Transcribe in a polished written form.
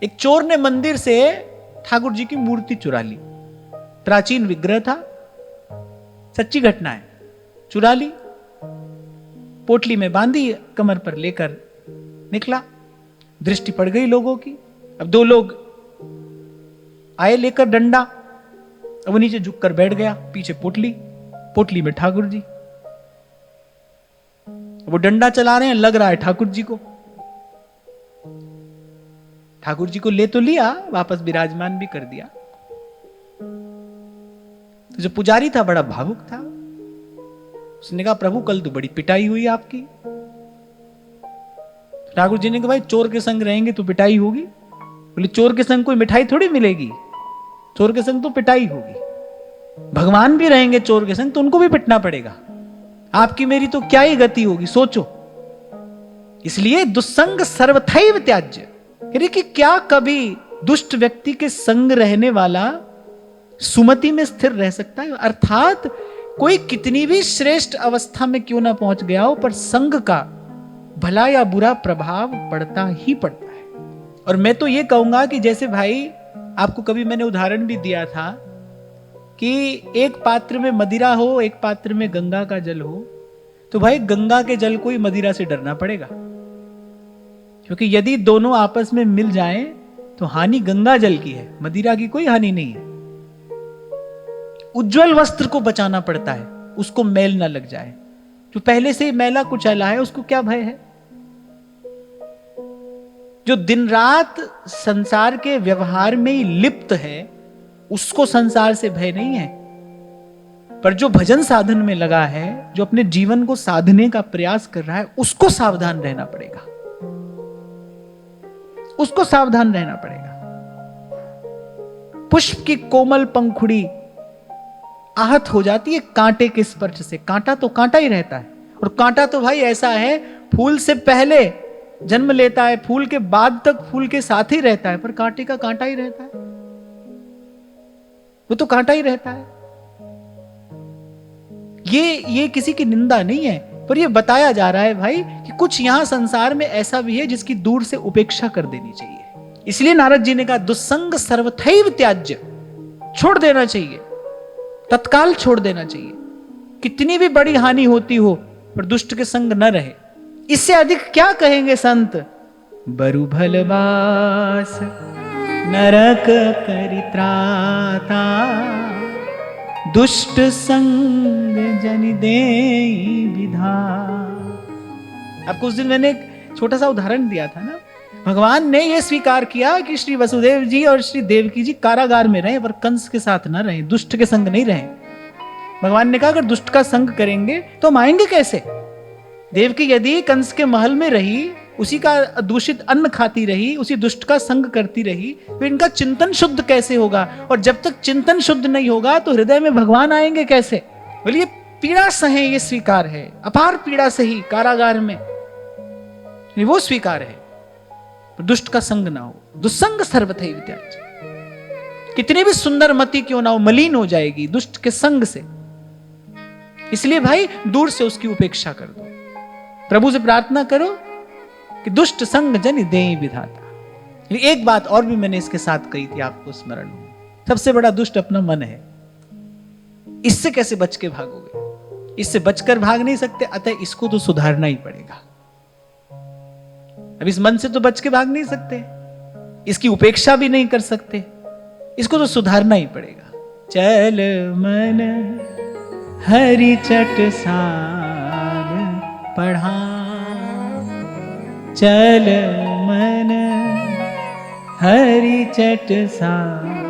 एक चोर ने मंदिर से ठाकुर जी की मूर्ति चुरा ली। प्राचीन विग्रह था, सच्ची घटना है। चुरा ली, पोटली में बांधी, कमर पर लेकर निकला। दृष्टि पड़ गई लोगों की। अब दो लोग आए लेकर डंडा, अब वो नीचे झुककर बैठ गया, पीछे पोटली, पोटली में ठाकुर जी। वो डंडा चला रहे हैं, लग रहा है ठाकुर जी को। ठाकुर जी को ले तो लिया, वापस विराजमान भी कर दिया। तो जो पुजारी था बड़ा भावुक था, उसने कहा प्रभु कल तो बड़ी पिटाई हुई आपकी। ठाकुर जी ने कहा भाई चोर के संग रहेंगे तो पिटाई होगी। बोले चोर के संग कोई मिठाई थोड़ी मिलेगी, चोर के संग तो पिटाई होगी। भगवान भी रहेंगे चोर के संग तो उनको भी पिटना पड़ेगा। आपकी मेरी तो क्या ही गति होगी, सोचो। इसलिए दुस्संग सर्वथैव त्याज्य, कि क्या कभी दुष्ट व्यक्ति के संग रहने वाला सुमति में स्थिर रह सकता है? अर्थात कोई कितनी भी श्रेष्ठ अवस्था में क्यों ना पहुंच गया हो, पर संग का भला या बुरा प्रभाव पड़ता ही पड़ता है। और मैं तो ये कहूंगा कि जैसे भाई आपको कभी मैंने उदाहरण भी दिया था कि एक पात्र में मदिरा हो, एक पात्र में गंगा का जल हो, तो भाई गंगा के जल को ही मदिरा से डरना पड़ेगा, क्योंकि यदि दोनों आपस में मिल जाएं तो हानि गंगा जल की है, मदिरा की कोई हानि नहीं है। उज्जवल वस्त्र को बचाना पड़ता है, उसको मैल ना लग जाए। जो पहले से ही मैला कुचैला है उसको क्या भय है? जो दिन रात संसार के व्यवहार में ही लिप्त है उसको संसार से भय नहीं है, पर जो भजन साधन में लगा है, जो अपने जीवन को साधने का प्रयास कर रहा है, उसको सावधान रहना पड़ेगा, उसको सावधान रहना पड़ेगा। पुष्प की कोमल पंखुड़ी आहत हो जाती है कांटे के स्पर्श से। कांटा तो कांटा ही रहता है, और कांटा तो भाई ऐसा है, फूल से पहले जन्म लेता है, फूल के बाद तक फूल के साथ ही रहता है, पर कांटे का कांटा ही रहता है, वो तो कांटा ही रहता है। ये किसी की निंदा नहीं है, पर ये बताया जा रहा है भाई कि कुछ यहां संसार में ऐसा भी है जिसकी दूर से उपेक्षा कर देनी चाहिए। इसलिए नारद जी ने कहा दुस्संग सर्वथैव त्याज्य, छोड़ देना चाहिए, तत्काल छोड़ देना चाहिए। कितनी भी बड़ी हानि होती हो पर दुष्ट के संग न रहे। इससे अधिक क्या कहेंगे संत? बरु भलवास नरक परित्राता, दुष्ट संग जन देई विधा। आपको उस दिन मैंने एक छोटा सा उदाहरण दिया था ना, भगवान ने यह स्वीकार किया कि श्री वसुदेव जी और श्री देवकी जी कारागार में रहे, पर कंस के साथ न रहे, दुष्ट के संग नहीं रहे। भगवान ने कहा अगर दुष्ट का संग करेंगे तो हम आएंगे कैसे? देवकी यदि कंस के महल में रही, उसी का दूषित अन्न खाती रही, उसी दुष्ट का संग करती रही, तो इनका चिंतन शुद्ध कैसे होगा? और जब तक चिंतन शुद्ध नहीं होगा तो हृदय में भगवान आएंगे कैसे? बोलिए पीड़ा सहे, ये स्वीकार है, अपार पीड़ा सही कारागार में, वो स्वीकार है, दुष्ट का संग ना हो। दुस्संग सर्वथैव त्याज्य, कितनी भी सुंदर मति क्यों ना हो, मलिन हो जाएगी दुष्ट के संग से। इसलिए भाई दूर से उसकी उपेक्षा कर दो। प्रभु से प्रार्थना करो कि दुष्ट संग जन देई विधाता। एक बात और भी मैंने इसके साथ कही थी, आपको स्मरण हो, सबसे बड़ा दुष्ट अपना मन है। इससे कैसे बच के भागोगे? इससे बचकर भाग नहीं सकते, अतः इसको तो सुधारना ही पड़ेगा। अब इस मन से तो बच के भाग नहीं सकते, इसकी उपेक्षा भी नहीं कर सकते, इसको तो सुधारना ही पड़ेगा। चल मन हरि चटसार पढ़ा, चल मन हरि चटसार